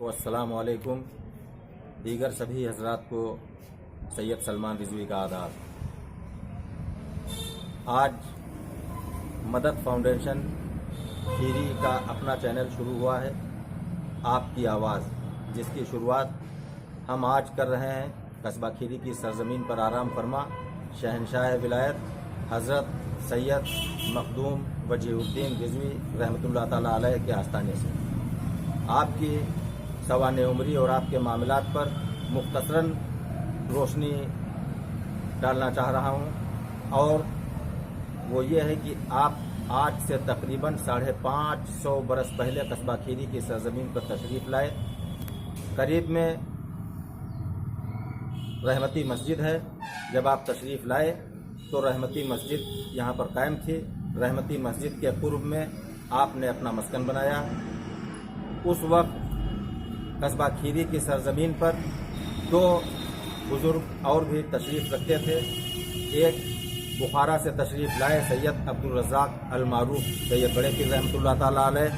अस्सलाम वालेकुम। दीगर सभी हजरात को सैयद सलमान रिजवी का आदाब। आज मदद फाउंडेशन खीरी का अपना चैनल शुरू हुआ है, आपकी आवाज़, जिसकी शुरुआत हम आज कर रहे हैं कस्बा खीरी की सरजमीन पर आराम फरमा शहनशाह विलायत हज़रत सैयद मखदूम वजीहुद्दीन रिजवी रहमतुल्लाह ताला अलैह के आस्थाने से। आपकी सवाने उम्री और आपके मामलात पर मुख्तसरन रोशनी डालना चाह रहा हूं, और वो ये है कि आप आज से तकरीबन 550 बरस पहले कस्बा खीरी की सरजमीन पर तशरीफ़ लाए। करीब में रहमती मस्जिद है। जब आप तशरीफ़ लाए तो रहमती मस्जिद यहाँ पर कायम थी। रहमती मस्जिद के पूर्व में आपने अपना मस्कन बनाया। उस वक्त कस्बा खीरी की सरजमीन पर दो बुजुर्ग और भी तशरीफ़ रखते थे। एक बुखारा से तशरीफ़ लाए सैयद अब्दुल रज़्ज़ाक़ अल मारूफ सैयद बड़े पीर रहमतुल्लाह ताला अलैह,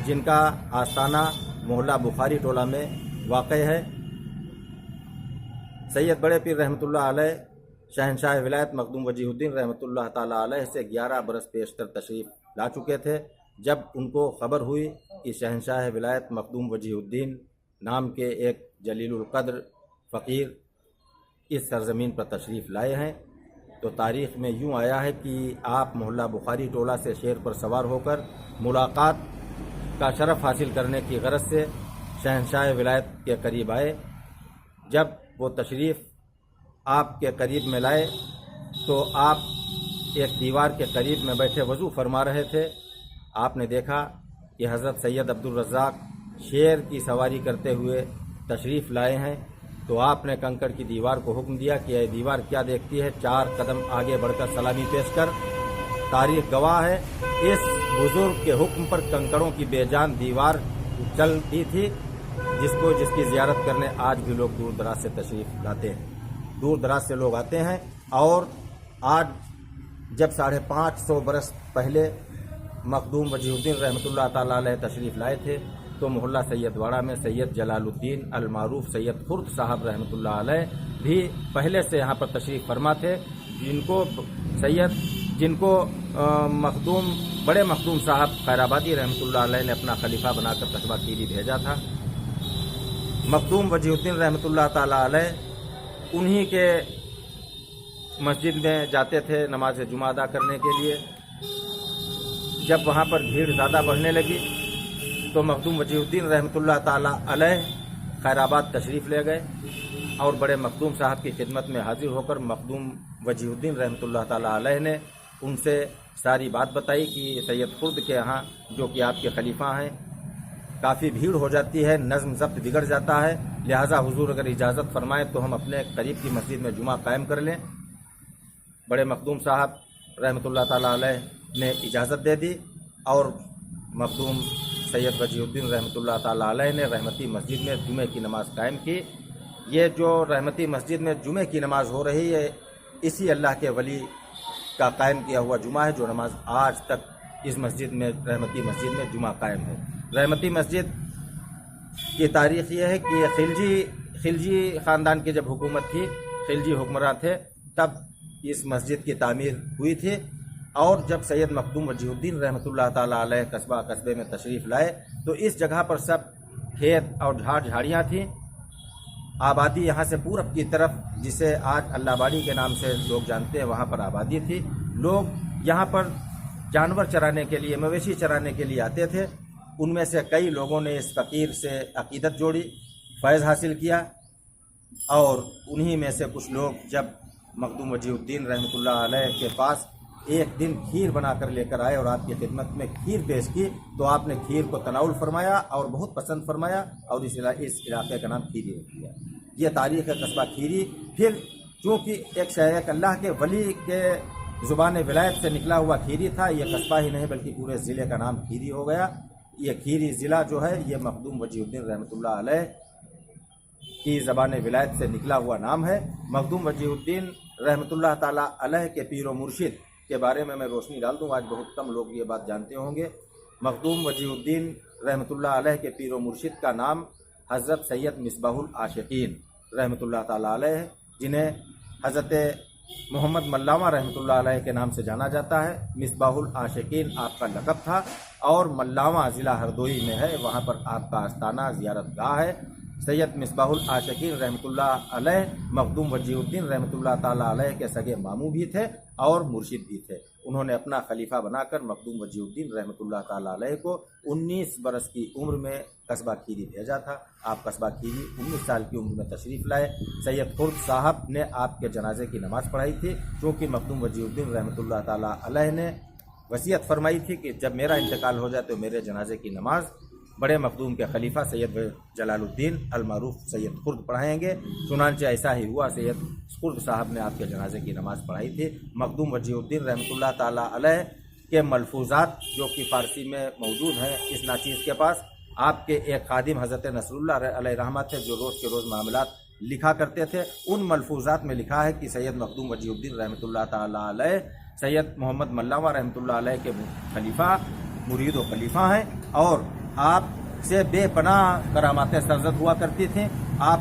जिनका आस्थाना मोहल्ला बुखारी टोला में वाक़ है। सैयद बड़े पीर रहमतुल्लाह अलैह शहनशाह विलायत मखदूम वजीहुद्दीन रहमतुल्लाह ताला अलैह से 11 बरस पेशतर तशरीफ़ ला चुके थे। जब उनको ख़बर हुई कि शहनशाह विलायत मखदूम वजीहुद्दीन नाम के एक जलीलुल क़द्र फ़कीर इस सरज़मीन पर तशरीफ़ लाए हैं, तो तारीख़ में यूँ आया है कि आप मोहल्ला बुखारी टोला से शेर पर सवार होकर मुलाकात का शरफ़ हासिल करने की गरज से शहनशाह विलायत के करीब आए। जब वो तशरीफ़ आपके करीब में लाए तो आप एक दीवार के करीब में बैठे वज़ू फरमा रहे थे। आपने देखा कि हज़रत सैयद अब्दुल रज़्ज़ाक़ शेर की सवारी करते हुए तशरीफ़ लाए हैं, तो आपने कंकड़ की दीवार को हुक्म दिया कि ये दीवार क्या देखती है। 4 कदम आगे बढ़कर सलामी पेश कर। तारीख़ गवाह है, इस बुज़ुर्ग के हुक्म पर कंकड़ों की बेजान दीवार चलती थी, जिसकी ज़ियारत करने आज भी लोग दूर दराज से तशरीफ़ लाते हैं। दूर दराज से लोग आते हैं। और आज जब 550 बरस पहले मखदूम वजीहुद्दीन रहमतुल्लाह ताला अलैह तशरीफ़ लाए थे, तो मोहल्ला सैयदवाड़ा में सैयद जलालुद्दीन अल मारूफ सैयद खुर्द साहब रहमतुल्लाह अलैह भी पहले से यहाँ पर तशरीफ़ फरमा थे, जिनको मखदूम बड़े मखदूम साहब खैराबादी रहमतुल्लाह अलैह ने अपना खलीफा बनाकर कस्बा खीरी भेजा था। मखदूम वजीहुद्दीन रहमतुल्लाह ताला अलैह उन्हीं के मस्जिद में जाते थे नमाज जुमा अदा करने के लिए। जब वहाँ पर भीड़ ज़्यादा बढ़ने लगी तो मखदूम वजीहुद्दीन रहमतुल्लाह ताला अलैह खैराबाद तशरीफ़ ले गए और बड़े मखदूम साहब की खिदमत में हाजिर होकर मखदूम वजीहुद्दीन रहमतुल्लाह ताला अलैह ने उनसे सारी बात बताई कि सैयद खुर्द के यहाँ, जो कि आपके खलीफा हैं, काफ़ी भीड़ हो जाती है, नज़्म ज़ब्त बिगड़ जाता है, लिहाजा हुजूर अगर इजाज़त फरमाएँ तो हम अपने करीब की मस्जिद में जुमा कायम कर लें। बड़े मखदूम साहब रहमतुल्लाह ताला अलैह ने इजाज़त दे दी और मखदूम सैयद वजीहुद्दीन रहमतुल्लाह ताला अलैह ने रहमती मस्जिद में जुमे की नमाज़ कायम की। ये जो रहमती मस्जिद में जुमे की नमाज़ हो रही है, इसी अल्लाह के वली का कायम किया हुआ जुमा है, जो नमाज आज तक इस मस्जिद में, रहमती मस्जिद में जुमा कायम है। रहमती मस्जिद की तारीख़ ये है कि खिलजी ख़ानदान की जब हुकूमत थी, खिलजी हुक्मरान थे, तब इस मस्जिद की तामीर हुई थी। और जब सैयद मखदूम वजीहुद्दीन रहमतुल्लाह ताला अलैह कस्बे में तशरीफ़ लाए तो इस जगह पर सब खेत और झाड़ियाँ थीं। आबादी यहाँ से पूरब की तरफ, जिसे आज अल्लाहबाड़ी के नाम से लोग जानते हैं, वहाँ पर आबादी थी। लोग यहाँ पर जानवर चराने के लिए, मवेशी चराने के लिए आते थे। उनमें से कई लोगों ने इस फ़कीर से अक़ीदत जोड़ी, फैज़ हासिल किया, और उन्हीं में से कुछ लोग जब मखदूम वजीहुद्दीन रहमतुल्लाह अलैह के पास एक दिन खीर बनाकर लेकर आए और आपकी खिदमत में खीर पेश की, तो आपने खीर को तनाउल फरमाया और बहुत पसंद फरमाया और इस इलाके का नाम खीरी रख दिया। ये तारीख़ है कस्बा खीरी। फिर चूँकि एक अल्लाह के वली के ज़ुबान विलायत से निकला हुआ खीरी था, ये कस्बा ही नहीं बल्कि पूरे ज़िले का नाम खीरी हो गया। ये खीरी ज़िला जो है, ये मखदूम वजीहुद्दीन रहमतुल्लाह अलैह की ज़बान विलायत से निकला हुआ नाम है। मखदूम वजीहुद्दीन रहमतुल्लाह ताला अलैह के पीर व मुर्शिद के बारे में मैं रोशनी डाल दूँ। आज बहुत कम लोग ये बात जानते होंगे। मखदूम वजीहुद्दीन रहमतुल्लाह अलैह के पीर व मुर्शिद का नाम حضرت سید مصباح العاشقین رحمۃ اللہ تعالیٰ علیہ، جنہیں حضرت محمد ملامہ رحمۃ اللہ علیہ کے نام سے جانا جاتا ہے۔ مصباح العاشقین آپ کا لقب تھا، اور ملامہ ضلع ہردوئی میں ہے، وہاں پر آپ کا آستانہ زیارت گاہ ہے۔ سید مصباح العاشقین رحمۃ اللہ علیہ مخدوم وجیہ الدین رحمۃ اللہ تعالیٰ علیہ کے سگے ماموں بھی تھے اور مرشد بھی تھے۔ انہوں نے اپنا خلیفہ بنا کر مخدوم وجیہ الدین رحمۃ اللہ تعالیٰ علیہ کو 19 برس کی عمر میں قصبہ کھیری بھیجا تھا۔ آپ قصبہ کھیری 19 سال کی عمر میں تشریف لائے۔ سید خرد صاحب نے آپ کے جنازے کی نماز پڑھائی تھی، چونکہ مخدوم وجیہ الدین رحمۃ اللہ تعالیٰ علیہ نے وصیت فرمائی تھی کہ جب میرا انتقال ہو جائے تو میرے جنازے کی نماز بڑے مخدوم کے خلیفہ سید جلال الدین المعروف سید خرد پڑھائیں گے۔ چنانچہ ایسا ہی ہوا، سید خرد صاحب نے آپ کے جنازے کی نماز پڑھائی تھی۔ مخدوم وجیہ الدین رحمۃ اللہ تعالیٰ علیہ کے ملفوظات جو کہ فارسی میں موجود ہیں اس ناچیز کے پاس، آپ کے ایک خادم حضرت نصر اللہ علیہ رحمہ تھے جو روز کے روز معاملات لکھا کرتے تھے۔ ان ملفوظات میں لکھا ہے کہ سید مخدوم وجیہ الدین رحمۃ اللہ تعالیٰ علیہ سید محمد ملامہ رحمۃ اللہ علیہ کے خلیفہ، مرید و خلیفہ ہیں، اور آپ سے بے پناہ کراماتیں سرزد ہوا کرتی تھیں۔ آپ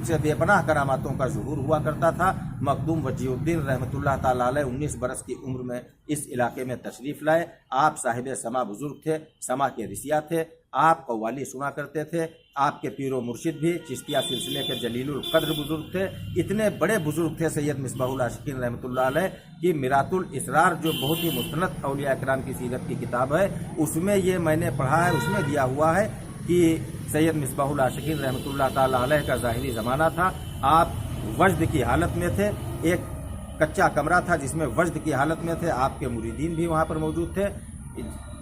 سے بے پناہ کراماتوں کا ظہور ہوا کرتا تھا۔ مخدوم وجیہ الدین رحمۃ اللہ تعالیٰ علیہ 19 برس کی عمر میں اس علاقے میں تشریف لائے۔ آپ صاحب سما بزرگ تھے، سما کے رسیہ تھے، آپ قوالی سنا کرتے تھے۔ آپ کے پیر و مرشد بھی چشتیہ سلسلے کے جلیل القدر بزرگ تھے۔ اتنے بڑے بزرگ تھے سید مصباح العاشقین رحمۃ اللہ علیہ کہ میرات الاسرار جو بہت ہی مستند اولیاء اکرام کی سیرت کی کتاب ہے، اس میں یہ میں نے پڑھا ہے، اس میں دیا ہوا ہے کہ سید مصباح العاشقین رحمۃ اللہ تعالیٰ علیہ کا ظاہری زمانہ تھا، آپ وجد کی حالت میں تھے، ایک کچا کمرہ تھا جس میں وجد کی حالت میں تھے، آپ کے مریدین بھی وہاں پر موجود تھے۔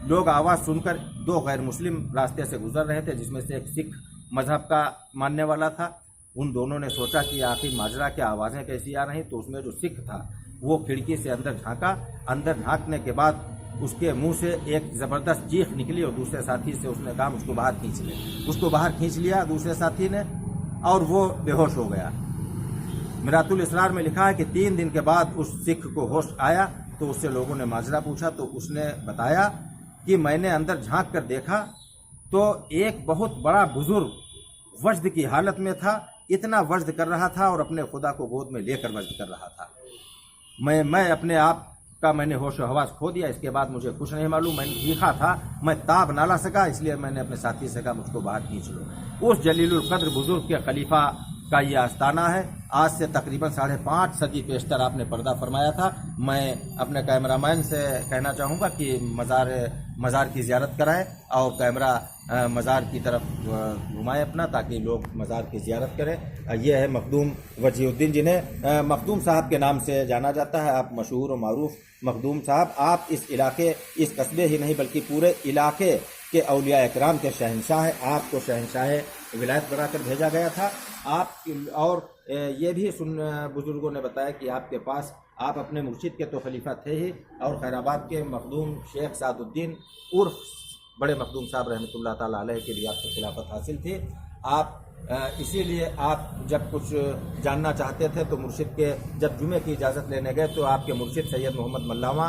لوگ آواز سن کر دو غیر مسلم راستے سے گزر رہے تھے، جس میں سے ایک سکھ مذہب کا ماننے والا تھا۔ ان دونوں نے سوچا کہ آخر ماجرا کے آوازیں کیسی آ رہی، تو اس میں جو سکھ تھا وہ کھڑکی سے اندر جھانکا۔ اندر جھانکنے کے بعد اس کے منہ سے ایک زبردست چیخ نکلی، اور دوسرے ساتھی سے اس نے کہا اس کو باہر کھینچ لے۔ اس کو باہر کھینچ لیا دوسرے ساتھی نے، اور وہ بے ہوش ہو گیا۔ میرات الاسرار میں لکھا ہے کہ 3 دن کے بعد اس سکھ کو ہوش آیا، تو اس سے لوگوں نے ماجرا پوچھا، تو اس نے بتایا کہ میں نے اندر جھانک کر دیکھا تو ایک بہت بڑا بزرگ وجد کی حالت میں تھا، اتنا وجد کر رہا تھا اور اپنے خدا کو گود میں لے کر وجد کر رہا تھا۔ میں اپنے آپ کا میں نے ہوش و حواس کھو دیا۔ اس کے بعد مجھے کچھ نہیں معلوم، میں نے چیخا تھا، میں تاب نہ لا سکا، اس لیے میں نے اپنے ساتھی سے کہا مجھ کو باہر کھینچ لو۔ اس جلیل القدر بزرگ کے خلیفہ کا یہ آستانہ ہے۔ آج سے تقریباً 5.5 صدی پیشتر آپ نے پردہ فرمایا تھا۔ میں اپنے کیمرہ مین سے کہنا چاہوں گا کہ مزار کی زیارت کرائیں اور کیمرہ مزار کی طرف گھمائیں اپنا، تاکہ لوگ مزار کی زیارت کریں۔ یہ ہے مخدوم وجیہ الدین، جنہیں مخدوم صاحب کے نام سے جانا جاتا ہے۔ آپ مشہور و معروف مخدوم صاحب، آپ اس علاقے، اس قصبے ہی نہیں بلکہ پورے علاقے کے اولیاء اکرام کے شہنشاہ ہیں۔ آپ کو شہنشاہ ولایت بنا کر بھیجا گیا تھا۔ اور یہ بھی بزرگوں نے بتایا کہ آپ کے پاس، آپ اپنے مرشد کے تو خلیفہ تھے ہی، اور خیر آباد کے مخدوم شیخ سعد الدین عرف بڑے مخدوم صاحب رحمۃ اللہ تعالیٰ علیہ کی بھی آپ کو خلافت حاصل تھی۔ آپ اسی لیے آپ جب کچھ جاننا چاہتے تھے تو مرشد کے، جب جمعے کی اجازت لینے گئے تو آپ کے مرشد سید محمد ملامہ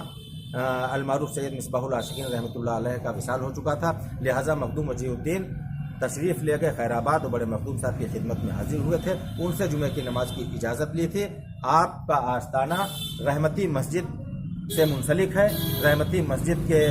المعروف سید مصباح العاشقین رحمۃ اللہ علیہ کا وصال ہو چکا تھا، لہٰذا مخدوم وجیہ الدین تشریف لے گئے خیر آباد اور بڑے مخدوم صاحب کی خدمت میں حاضر ہوئے تھے، ان سے جمعے کی نماز کی اجازت لی تھی۔ آپ کا آستانہ رحمتی مسجد سے منسلک ہے۔ رحمتی مسجد کے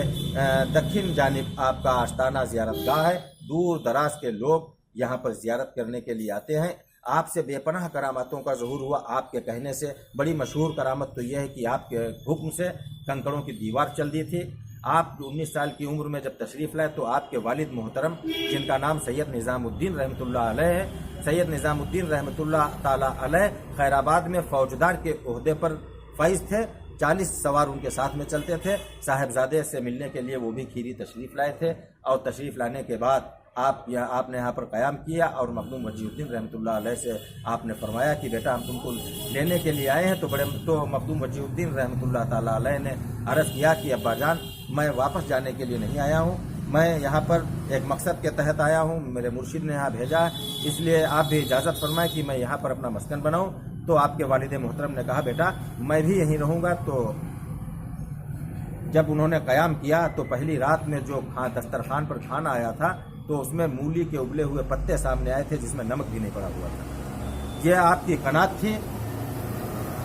دکھن جانب آپ کا آستانہ زیارت گاہ ہے۔ دور دراز کے لوگ یہاں پر زیارت کرنے کے لیے آتے ہیں۔ آپ سے بے پناہ کراماتوں کا ظہور ہوا۔ آپ کے کہنے سے بڑی مشہور کرامت تو یہ ہے کہ آپ کے حکم سے کنکڑوں کی دیوار چل دی تھی۔ آپ 19 سال کی عمر میں جب تشریف لائے تو آپ کے والد محترم، جن کا نام سید نظام الدین رحمۃ اللہ علیہ ہے، سید نظام الدین رحمۃ اللہ تعالیٰ علیہ خیر آباد میں فوجدار کے عہدے پر فائز تھے۔ 40 سوار ان کے ساتھ میں چلتے تھے۔ صاحبزادے سے ملنے کے لیے وہ بھی کھیری تشریف لائے تھے، اور تشریف لانے کے بعد آپ نے یہاں پر قیام کیا، اور مخدوم وجیہ الدین رحمۃ اللہ علیہ سے آپ نے فرمایا کہ بیٹا ہم تم کو لینے کے لیے آئے ہیں۔ تو مخدوم وجیہ الدین رحمۃ اللہ تعالیٰ علیہ نے عرض کیا کہ ابا جان، میں واپس جانے کے لیے نہیں آیا ہوں، میں یہاں پر ایک مقصد کے تحت آیا ہوں، میرے مرشد نے یہاں بھیجا ہے، اس لیے آپ بھی اجازت فرمائیں کہ میں یہاں پر اپنا مسکن بناؤں۔ تو آپ کے والد محترم نے کہا بیٹا میں بھی یہیں رہوں گا۔ تو جب انہوں نے قیام کیا تو پہلی رات میں جو دسترخوان پر کھانا آیا تھا तो उसमें मूली के उबले हुए पत्ते सामने आए थे जिसमें नमक भी नहीं पड़ा हुआ था। ये आपकी कनात थी।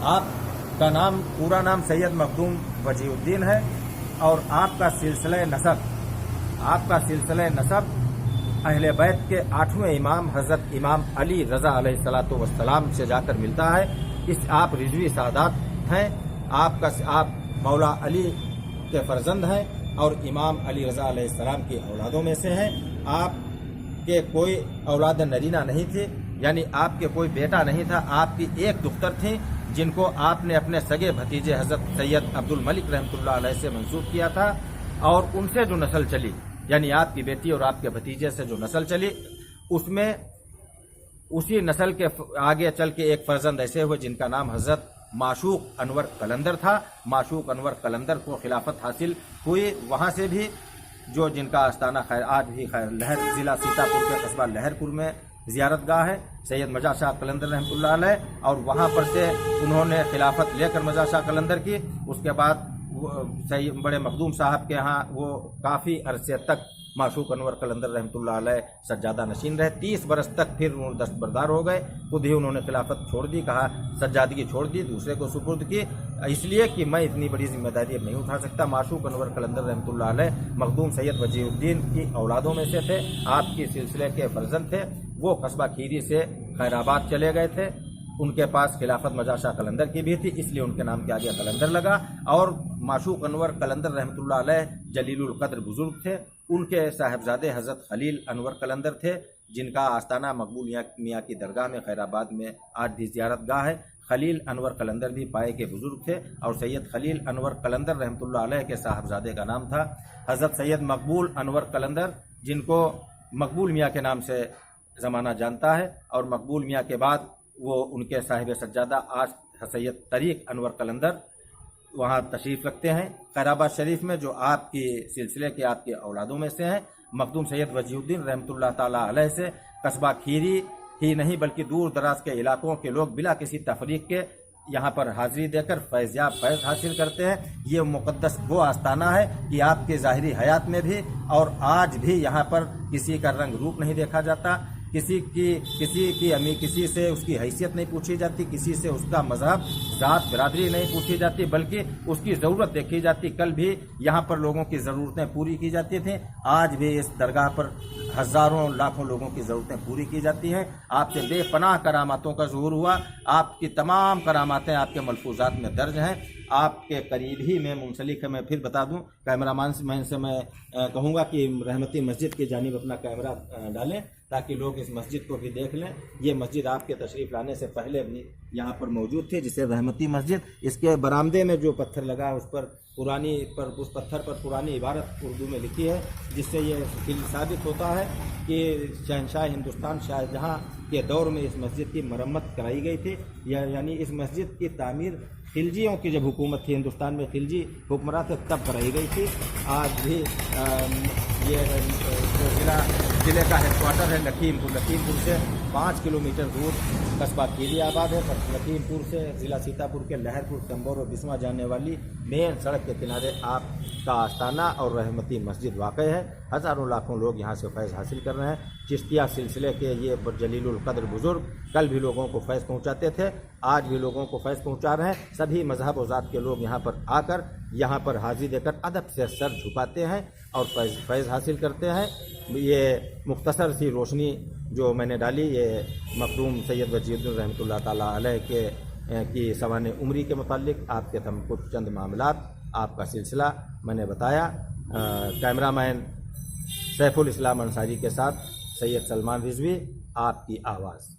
आपका नाम, पूरा नाम सैयद मखदूम वजीउद्दीन है और आपका सिलसिला नसब अहले बैत के 8वें इमाम हजरत इमाम अली रजा अलैहिस्सलातु वस्सलाम से जाकर मिलता है। इस आप रिजवी सादात हैं। आप मौला अली के फर्जंद हैं और इमाम अली रजा अलैहिस्सलाम की औलादों में से हैं। आपके कोई औलाद नरीना नहीं थी, यानी आपके कोई बेटा नहीं था। आपकी एक दुख्तर थी जिनको आपने अपने सगे भतीजे हजरत सैयद अब्दुल मलिक रहमतुल्लाह अलैह से मंसूब किया था और उनसे जो नस्ल चली, यानी आपकी बेटी और आपके भतीजे से जो नस्ल चली, उसमें उसी नस्ल के आगे चल के एक फर्जंद ऐसे हुए जिनका नाम हजरत माशूक अनवर कलंदर था। माशूक अनवर कलंदर को खिलाफत हासिल हुई। वहां से भी जो जिनका आस्थाना खैर आज भी लहर जिला सीतापुर के कस्बा लहरपुर में जियारतगाह है, सैयद मजा शाह कलंदर रहमतुल्लाह अलैह, और वहां पर से उन्होंने खिलाफत लेकर मजा शाह कलंदर की। उसके बाद सैयद बड़े मखदूम साहब के यहाँ वो काफ़ी अरसे तक माशूक अनवर कलंदर रहमतुल्लाह अलैह सज्जादा नशीन रहे। 30 बरस तक फिर उन्होंने दस्तबरदार हो गए। खुद ही उन्होंने खिलाफत छोड़ दी, कहा सज्जादगी छोड़ दी, दूसरे को सुपुर्द की, इसलिए कि मैं इतनी बड़ी जिम्मेदारी अब नहीं उठा सकता। माशूक अनवर कलंदर रहमतुल्लाह अलैह मखदूम सैयद वजीउद्दीन की औलादों में से थे, आपकी सिलसिले के फर्जंद थे। वो कस्बा खीरी से खैराबाद चले गए थे। उनके पास खिलाफत मजा शाह कलंदर की भी थी, इसलिए उनके नाम के आगे कलंदर लगा। और माशूक अनवर कलंदर रहमतुल्लाह अलैह जलीलुल कद्र बुजुर्ग थे। उनके साहबजादे हजरत खलील अनवर कलंदर थे, जिनका आस्थाना मकबूल मियाँ की दरगाह में खैराबाद में आज भी जियारतगाह है। खलील अनवर कलंदर भी पाए के बुजुर्ग थे और सैयद खलील अनवर कलंदर रहमतुल्लाह अलैह के साहबजादे का नाम था हजरत सैयद मकबूल अनवर कलंदर, जिनको मकबूल मियाँ के नाम से ज़माना जानता है। और मकबूल मियाँ के बाद वो उनके साहिब सज्जादा आज सैयद तरीक अनवर कलंदर वहाँ तशरीफ़ रखते हैं खैराबाद शरीफ में, जो आपकी सिलसिले के आपके औलादों में से हैं। मखदूम सैयद वजीउद्दीन रहमतुल्लाह ताला अलैह से कस्बा खीरी ही नहीं बल्कि दूर दराज के इलाकों के लोग बिला किसी तफरीक के यहाँ पर हाजिरी देकर फैज़ हासिल करते हैं। ये मुक़द्दस वो आस्थाना है कि आपके ज़ाहिरी हयात में भी और आज भी यहाँ पर किसी का रंग रूप नहीं देखा जाता, किसी से उसकी हैसियत नहीं पूछी जाती, किसी से उसका मजहब ज़ात बिरादरी नहीं पूछी जाती, बल्कि उसकी ज़रूरत देखी जाती। कल भी यहाँ पर लोगों की ज़रूरतें पूरी की जाती थीं, आज भी इस दरगाह पर हज़ारों लाखों लोगों की ज़रूरतें पूरी की जाती हैं। आपसे बेपनाह करामातों का ज़हूर हुआ। आपकी तमाम करामातें आपके मलफूजात में दर्ज हैं। आपके करीब ही में मुंसलिक है। मैं फिर बता दूं, कैमरामैन से मैं कहूँगा कि रहमती मस्जिद की जानिब अपना कैमरा डालें ताकि लोग इस मस्जिद को भी देख लें। ये मस्जिद आपके तशरीफ़ लाने से पहले भी यहाँ पर मौजूद थी, जिसे रहमती मस्जिद। इसके बरामदे में जो पत्थर लगा है उस पत्थर पर पुरानी इबारत उर्दू में लिखी है, जिससे ये साबित होता है कि शहंशाह हिंदुस्तान शाहजहाँ के दौर में इस मस्जिद की मरम्मत कराई गई थी। यानी इस मस्जिद की तामीर खिलजियों की जब हुकूमत थी, हिंदुस्तान में खिलजी हुक्मरान थे, तब कराई गई थी। आज भी ये ज़िले का हेडक्वार्टर है लखीमपुर से 5 किलोमीटर दूर कस्बा खीरी आबाद है। लखीमपुर से ज़िला सीतापुर के लहरपुर, तंबोर और बिस्मा जाने वाली मेन सड़क के किनारे आपका आस्थाना और रहमती मस्जिद वाक़ है। हज़ारों लाखों लोग यहाँ से फैज़ हासिल कर रहे हैं। चिश्तिया सिलसिले के ये जलीलुल कद्र बुज़ुर्ग कल भी लोगों को फैज़ पहुँचाते थे, आज भी लोगों को फैज़ पहुँचा रहे हैं। सभी मज़हब और ज़ात के लोग यहाँ पर आकर यहाँ पर हाजिरी देकर अदब से सर झुकाते हैं और फैज़ हासिल करते हैं। ये मुख्तसर सी रोशनी जो मैंने डाली, ये मखदूम सैयद वजीउद्दीन रहमतुल्लाह ताला अलैह की सवाने उम्री के मुतालिक आपके कुछ चंद मामलात, आपका सिलसिला मैंने बताया। कैमरामैन सैफुल इस्लाम अंसारी के साथ सैयद सलमान रिजवी, आपकी आवाज़।